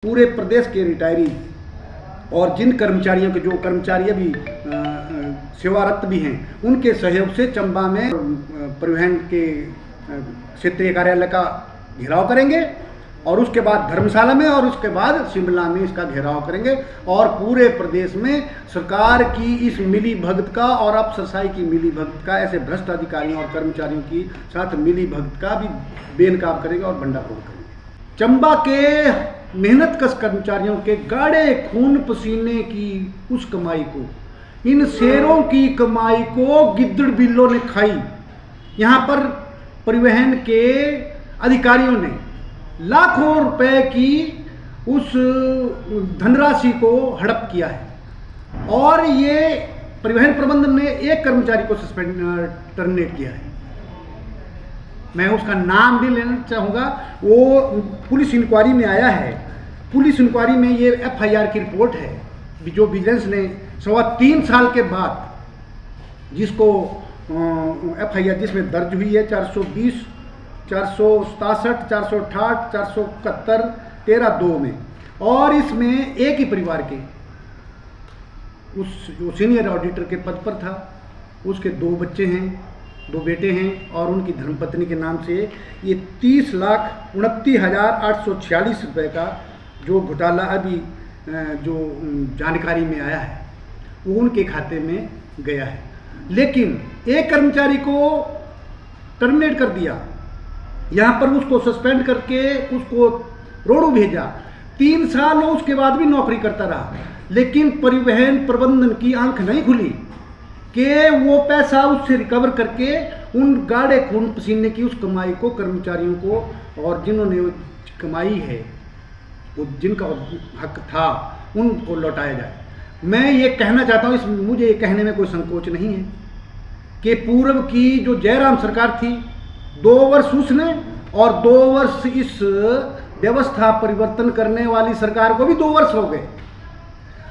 पूरे प्रदेश के रिटायरी और जिन कर्मचारियों के जो कर्मचारी अभी सेवारत भी हैं उनके सहयोग से चंबा में परिवहन के क्षेत्रीय कार्यालय का घेराव करेंगे और उसके बाद धर्मशाला में और उसके बाद शिमला में इसका घेराव करेंगे और पूरे प्रदेश में सरकार की इस मिली भगत का और अफसरशाही की मिली भगत का, ऐसे भ्रष्ट अधिकारियों और कर्मचारियों की साथ मिली भगत का भी बेनकाब करेंगे और भंडाफोड़ करेंगे। चंबा के मेहनत कश कर्मचारियों के गाढ़े खून पसीने की उस कमाई को, इन शेरों की कमाई को गिद्दड़ बिल्लों ने खाई। यहाँ पर परिवहन के अधिकारियों ने लाखों रुपए की उस धनराशि को हड़प किया है और ये परिवहन प्रबंधन ने एक कर्मचारी को टर्मिनेट किया है। मैं उसका नाम भी लेना चाहूँगा, वो पुलिस इंक्वायरी में आया है। पुलिस इंक्वायरी में ये एफआईआर की रिपोर्ट है जो विजिलेंस ने 3.25 साल के बाद जिसको एफआईआर जिसमें दर्ज हुई है 420, 467, 468, 471, 13(2) में, और इसमें एक ही परिवार के उस जो सीनियर ऑडिटर के पद पर था उसके 2 बच्चे हैं, 2 बेटे हैं और उनकी धर्मपत्नी के नाम से ये 30,29,846 रुपये का जो घोटाला अभी जो जानकारी में आया है वो उनके खाते में गया है। लेकिन एक कर्मचारी को टर्मिनेट कर दिया, यहाँ पर उसको सस्पेंड करके उसको रोडू भेजा, 3 साल उसके बाद भी नौकरी करता रहा, लेकिन परिवहन प्रबंधन की आंख नहीं खुली कि वो पैसा उससे रिकवर करके उन गाढ़े खून पसीने की उस कमाई को कर्मचारियों को और जिन्होंने वो कमाई है वो जिनका हक था उनको लौटाया जाए। मैं ये कहना चाहता हूँ, मुझे ये कहने में कोई संकोच नहीं है कि पूर्व की जो जयराम सरकार थी 2 वर्ष उसने और 2 वर्ष इस व्यवस्था परिवर्तन करने वाली सरकार को भी 2 वर्ष हो गए,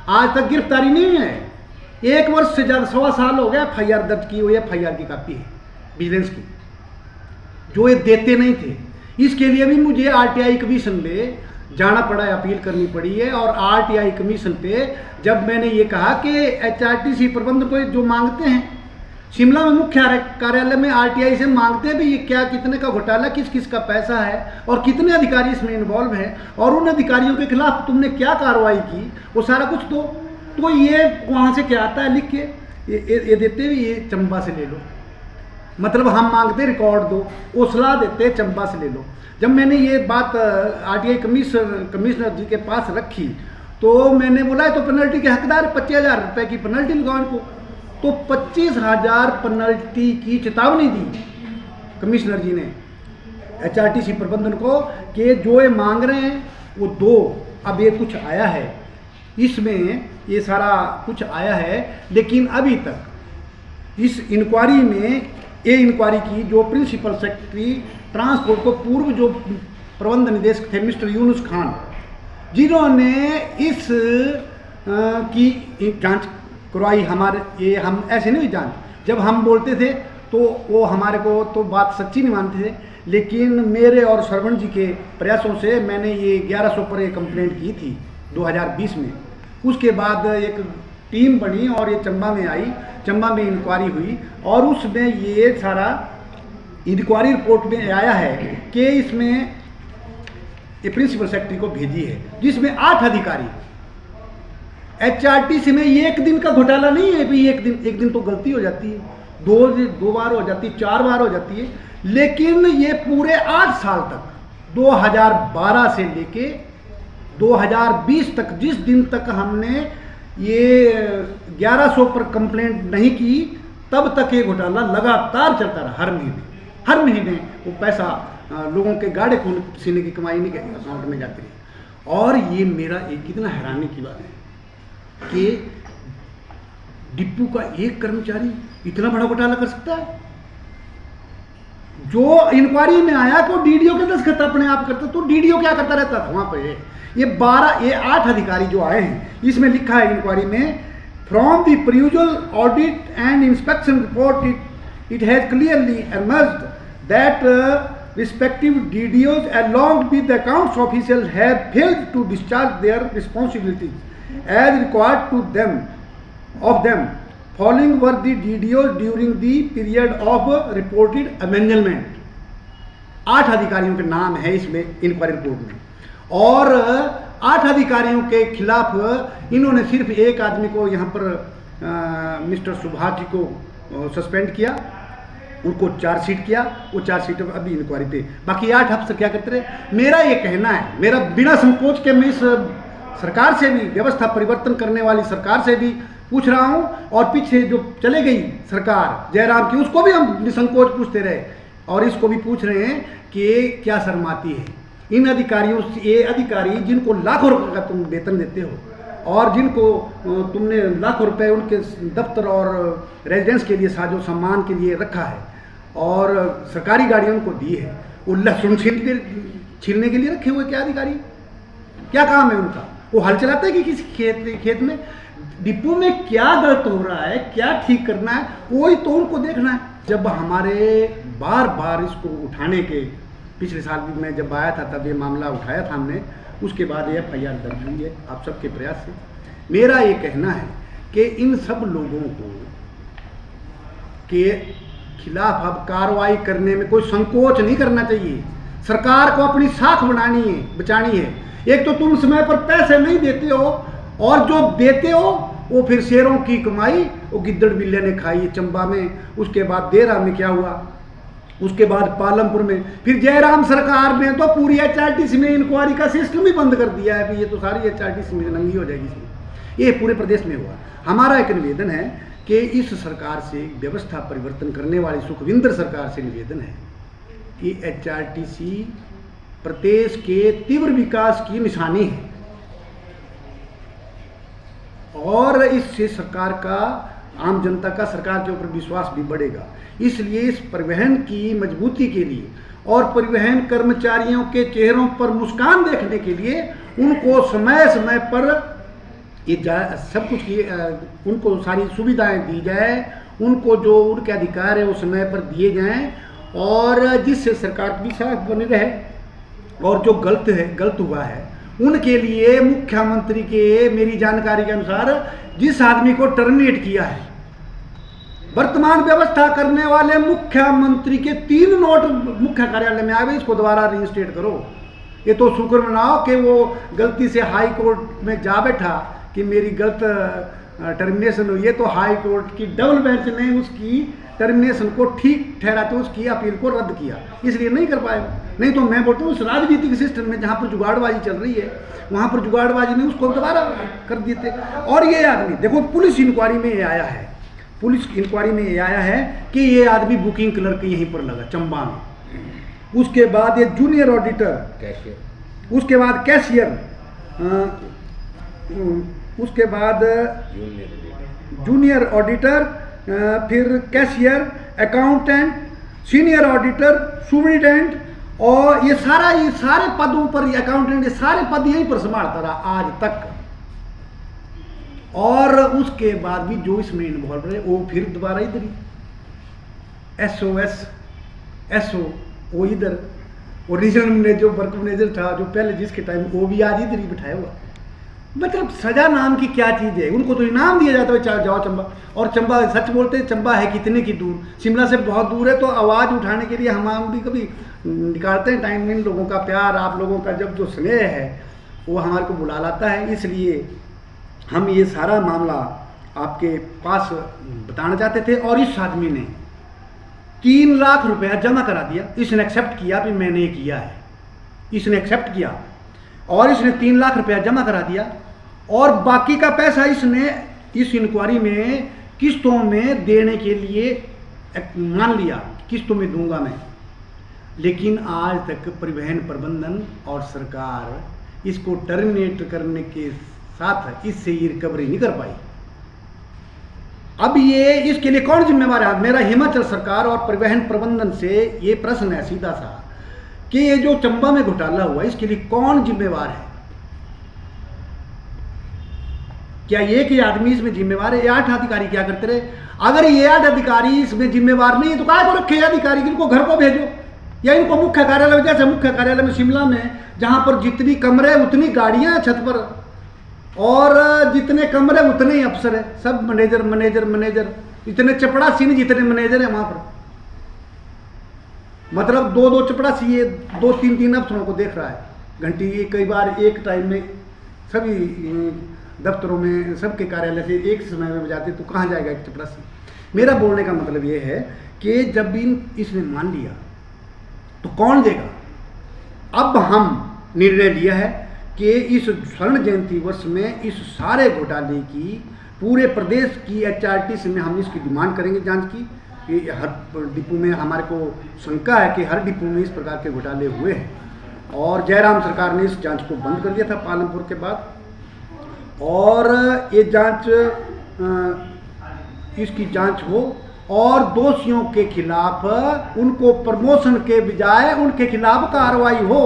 आज तक गिरफ्तारी नहीं है। 1 वर्ष से ज़्यादा 1.25 साल हो गया एफआईआर दर्ज की हुई, एफआईआर की कॉपी है विजिलेंस की, जो ये देते नहीं थे। इसके लिए भी मुझे आरटीआई कमीशन में जाना पड़ा है, अपील करनी पड़ी है। और आरटीआई कमीशन पे जब मैंने ये कहा कि एचआरटीसी प्रबंधन को जो मांगते हैं, शिमला में मुख्य कार्यालय में आरटीआई से मांगते हैं भी ये क्या, कितने का घोटाला, किस किस का पैसा है और कितने अधिकारी इसमें इन्वॉल्व हैं और उन अधिकारियों के खिलाफ तुमने क्या कार्रवाई की, वो सारा कुछ तो ये वहाँ से क्या आता है लिख के ये देते भी, ये चंबा से ले लो। मतलब हम मांगते रिकॉर्ड दो, वो सलाह देते चंबा से ले लो। जब मैंने ये बात आरटीआई कमिश्नर जी के पास रखी तो मैंने बोला तो पेनल्टी के हकदार 25,000 रुपये की पेनल्टी लगाओ इनको। तो 25,000 पेनल्टी की चेतावनी दी कमिश्नर जी ने एचआरटीसी प्रबंधन को कि जो ये मांग रहे हैं वो दो। अब ये कुछ आया है, इसमें ये सारा कुछ आया है, लेकिन अभी तक इस इंक्वायरी में इंक्वायरी की जो प्रिंसिपल सेक्रेटरी ट्रांसपोर्ट को पूर्व जो प्रबंध निदेशक थे मिस्टर यूनुस खान, जिन्होंने इस की जांच करवाई। हम ऐसे नहीं जांच, जब हम बोलते थे तो वो हमारे को तो बात सच्ची नहीं मानते थे, लेकिन मेरे और श्रवण जी के प्रयासों से मैंने ये 1100 पर एक कंप्लेंट की थी 2020 में। उसके बाद एक टीम बनी और ये चंबा में आई, चंबा में इंक्वायरी हुई और उसमें ये सारा इंक्वायरी रिपोर्ट में आया है कि इसमें ये प्रिंसिपल सेक्रेटरी को भेजी है, जिसमें 8 अधिकारी। एचआरटीसी में ये 1 दिन का घोटाला नहीं है भी, एक दिन तो गलती हो जाती है, 2 बार हो जाती है, 4 बार हो जाती है, लेकिन ये पूरे 8 साल तक 2012 से लेके 2020 तक, जिस दिन तक हमने ये 1100 पर कंप्लेंट नहीं की तब तक ये घोटाला लगातार चलता रहा। हर महीने वो पैसा लोगों के गाढ़े खून पसीने की कमाई नहीं के अकाउंट में जाती रही। और ये मेरा एक कितना हैरानी की बात है कि डिपो का एक कर्मचारी इतना बड़ा घोटाला कर सकता है। जो इंक्वायरी में आया तो डीडीओ के दस्तखत अपने आप करते, तो डीडीओ क्या करता रहता था वहाँ पे। ये 8 अधिकारी जो आए हैं, इसमें लिखा है इंक्वायरी में, from the previous audit and inspection report it has clearly emerged that respective DDOs along with the accounts officials have failed to discharge their responsibilities as required to them of them. Following were the DDOs during the period of reported amendment. 8 अधिकारियों के नाम है इसमें inquiry report में, और 8 अधिकारियों के खिलाफ इन्होंने सिर्फ एक आदमी को यहाँ पर मिस्टर सुभाष जी को सस्पेंड किया, उनको चार्जशीट किया, वो चार्जशीट अभी इंक्वायरी पे, बाकी 8 अफसर क्या करते रहे। मेरा ये कहना है, मेरा बिना संकोच के मैं इस सरकार से भी, व्यवस्था परिवर्तन करने वाली सरकार से भी पूछ रहा हूँ, और पीछे जो चले गई सरकार जयराम की, उसको भी हम निसंकोच पूछते रहे, और इसको भी पूछ रहे हैं कि ये क्या शर्माती है इन अधिकारियों से। ये अधिकारी जिनको लाखों रुपए का तुम वेतन देते हो, और जिनको तुमने लाखों रुपए उनके दफ्तर और रेजिडेंस के लिए साजो सामान के लिए रखा है, और सरकारी गाड़ियाँ उनको दी है, वो लहसुन छीलने के लिए रखे हुए क्या अधिकारी, क्या काम है उनका? वो हल चलाते हैं कि किसी खेत में, डिपो में क्या गलत हो रहा है, क्या ठीक करना है, वही तो उनको देखना है। जब हमारे बार बार इसको उठाने के, पिछले साल भी मैं जब आया था तब ये मामला उठाया था हमने, उसके बाद FIR दर्ज हुई है आप सबके प्रयास से। मेरा ये कहना है कि इन सब लोगों को के खिलाफ अब कार्रवाई करने में कोई संकोच नहीं करना चाहिए। सरकार को अपनी साख बचानी है। एक तो तुम समय पर पैसे नहीं देते हो, और जो देते हो वो फिर शेरों की कमाई वो गिद्दड़ बिल्ले ने खाई है चंबा में, उसके बाद देरा में क्या हुआ, उसके बाद पालमपुर में, फिर जयराम सरकार ने तो पूरी HRTC में इंक्वायरी का सिस्टम ही बंद कर दिया है। ये तो सारी HRTC में नंगी हो जाएगी इसमें। ये पूरे प्रदेश में हुआ। हमारा एक निवेदन है कि इस सरकार से, व्यवस्था परिवर्तन करने वाली सुखविंदर सरकार से निवेदन है कि HRTC प्रदेश के तीव्र विकास की निशानी है, और इससे सरकार का, आम जनता का सरकार के ऊपर विश्वास भी बढ़ेगा। इसलिए इस परिवहन की मजबूती के लिए और परिवहन कर्मचारियों के चेहरों पर मुस्कान देखने के लिए उनको समय समय पर ये सब कुछ उनको सारी सुविधाएं दी जाए, उनको जो उनके अधिकार है वो समय पर दिए जाएं, और जिससे सरकार भी साथ बने रहे। और जो गलत हुआ है उनके लिए मुख्यमंत्री के, मेरी जानकारी के अनुसार, जिस आदमी को टर्मिनेट किया है, वर्तमान व्यवस्था करने वाले मुख्यमंत्री के 3 नोट मुख्य कार्यालय में आए, इसको दोबारा रजिस्ट्रेट करो। ये तो शुक्र मनाओ कि वो गलती से हाई कोर्ट में जा बैठा कि मेरी गलत टर्मिनेशन हुई है, तो हाई कोर्ट की डबल बेंच ने उसकी टर्मिनेशन को ठीक ठहराते उसकी अपील को रद्द किया, इसलिए नहीं कर पाए। नहीं तो मैं बोलता हूँ उस राजनीतिक सिस्टम में जहाँ पर जुगाड़बाजी चल रही है, वहाँ पर जुगाड़बाजी में उसको दोबारा कर देते। और ये आदमी देखो, पुलिस इंक्वायरी में ये आया है, पुलिस इंक्वायरी में ये आया है कि ये आदमी बुकिंग क्लर्क यहीं पर लगा चंबा में, उसके बाद ये जूनियर ऑडिटर, कैशियर, उसके बाद कैशियर, उसके बाद जूनियर ऑडिटर, फिर cashier, accountant, senior auditor, superintendent, और ये सारे पदों पर, अकाउंटेंट, ये सारे पद यहीं पर संभालता रहा आज तक। और उसके बाद भी जो इसमें इन्वॉल्व रहे वो फिर दोबारा इधर ही SO वो इधर, और रीजनल मैनेजर, जो वर्क मैनेजर था जो पहले जिसके टाइम, वो भी आज इधर ही बिठाया हुआ। मतलब सजा नाम की क्या चीज़ है? उनको तो इनाम दिया जाता है, जाओ चंबा। और चंबा, सच बोलते हैं, चंबा है कितने की दूर, शिमला से बहुत दूर है। तो आवाज़ उठाने के लिए हम भी कभी निकालते हैं टाइम। इन लोगों का प्यार, आप लोगों का जब जो स्नेह है वो हमारे को बुला लाता है। इसलिए हम ये सारा मामला आपके पास बताना चाहते थे। और इस आदमी ने 3 लाख रुपया जमा करा दिया। इसने एक्सेप्ट किया कि मैंने ये किया है, इसने एक्सेप्ट किया, और इसने 3 लाख रुपया जमा करा दिया, और बाकी का पैसा इसने इस इंक्वायरी में किस्तों में देने के लिए मान लिया, किस्तों में दूंगा मैं। लेकिन आज तक परिवहन प्रबंधन और सरकार इसको टर्मिनेट करने के साथ इससे ये रिकवरी नहीं कर पाई। अब ये इसके लिए कौन जिम्मेवार है? मेरा हिमाचल सरकार और परिवहन प्रबंधन से ये प्रश्न है सीधा सा कि ये जो चंबा में घोटाला हुआ इसके लिए कौन जिम्मेवार है? क्या एक ही आदमी इसमें जिम्मेवार है? ये 8 अधिकारी क्या करते रहे? अगर ये 8 अधिकारी इसमें जिम्मेवार नहीं है तो काय को रखे अधिकारी, इनको घर को भेजो। या इनको मुख्य कार्यालय में, जैसे मुख्य कार्यालय में शिमला में जहाँ पर जितनी कमरे उतनी गाड़ियाँ हैं छत पर, और जितने कमरे उतने ही अफसर है, सब मैनेजर मैनेजर मैनेजर, इतने चपड़ासी नहीं जितने मैनेजर हैं वहाँ पर। मतलब दो दो चपड़ासी ये 2-3 अफसरों को देख रहा है घंटी। कई बार एक टाइम में सभी दफ्तरों में सबके कार्यालय से एक समय में बजाते, तो कहाँ जाएगा एक चपड़ासी। मेरा बोलने का मतलब ये है कि जब इसने मान लिया तो कौन देगा। अब हम निर्णय लिया है कि इस स्वर्ण जयंती वर्ष में इस सारे घोटाले की पूरे प्रदेश की HRTC में हम इसकी डिमांड करेंगे जांच की। कि हर डिपो में हमारे को शंका है कि हर डिपो में इस प्रकार के घोटाले हुए हैं, और जयराम सरकार ने इस जांच को बंद कर दिया था पालमपुर के बाद। और ये जांच इसकी जांच हो और दोषियों के खिलाफ उनको प्रमोशन के बजाय उनके खिलाफ कार्रवाई हो,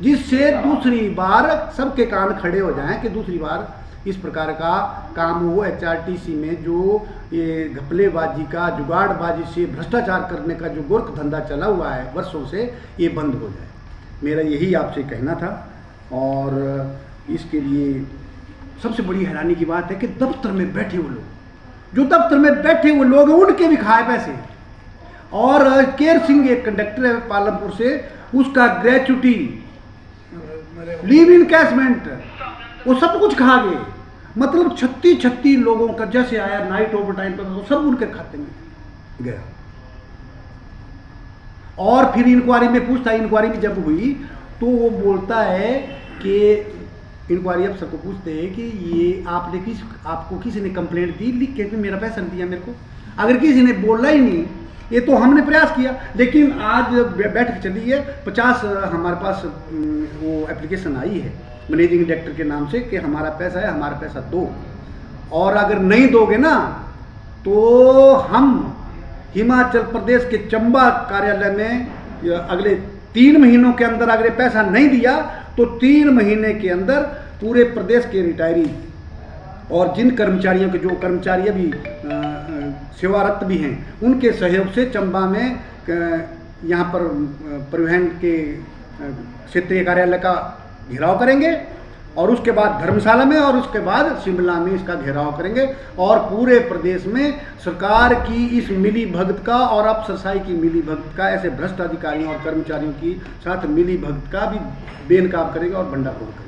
जिससे दूसरी बार सबके कान खड़े हो जाएं कि दूसरी बार इस प्रकार का काम हो। HRTC में जो ये घपलेबाजी का, जुगाड़बाजी से भ्रष्टाचार करने का जो गोरख धंधा चला हुआ है वर्षों से, ये बंद हो जाए। मेरा यही आपसे कहना था। और इसके लिए सबसे बड़ी हैरानी की बात है कि दफ्तर में बैठे हुए लोग, जो दफ्तर में बैठे हुए लोग हैं, उनके भी खाए पैसे। और केर सिंह एक कंडक्टर है पालमपुर से, उसका ग्रेचुटी, लीव इनकैशमेंट, वो सब कुछ खा गए। मतलब 36 लोगों का जैसे आया नाइट ओवर टाइम पर, तो सब उनके खाते में गया। और फिर इंक्वायरी में पूछता है, इंक्वायरी भी जब हुई तो वो बोलता है कि इंक्वायरी अफसर को पूछते हैं कि ये आपको किसी ने कंप्लेंट दी लिख के, मेरा पैसा नहीं दिया मेरे को। अगर किसी ने बोला ही नहीं, ये तो हमने प्रयास किया, लेकिन आज बैठक चली है 50 हमारे पास वो एप्लीकेशन आई है मैनेजिंग डायरेक्टर के नाम से कि हमारा पैसा है, हमारा पैसा दो, और अगर नहीं दोगे ना तो हम हिमाचल प्रदेश के चंबा कार्यालय में अगले 3 महीनों के अंदर, अगर पैसा नहीं दिया तो 3 महीने के अंदर पूरे प्रदेश के रिटायरी और जिन कर्मचारियों के, जो कर्मचारी अभी सेवारत भी हैं, उनके सहयोग से चंबा में यहाँ पर परिवहन के क्षेत्रीय कार्यालय का घेराव करेंगे, और उसके बाद धर्मशाला में, और उसके बाद शिमला में इसका घेराव करेंगे। और पूरे प्रदेश में सरकार की इस मिली भगत का और अफसरशाही की मिली भगत का, ऐसे भ्रष्ट अधिकारियों और कर्मचारियों की साथ मिली भगत का भी बेनकाब करेंगे और भंडाफोड़ करेंगे।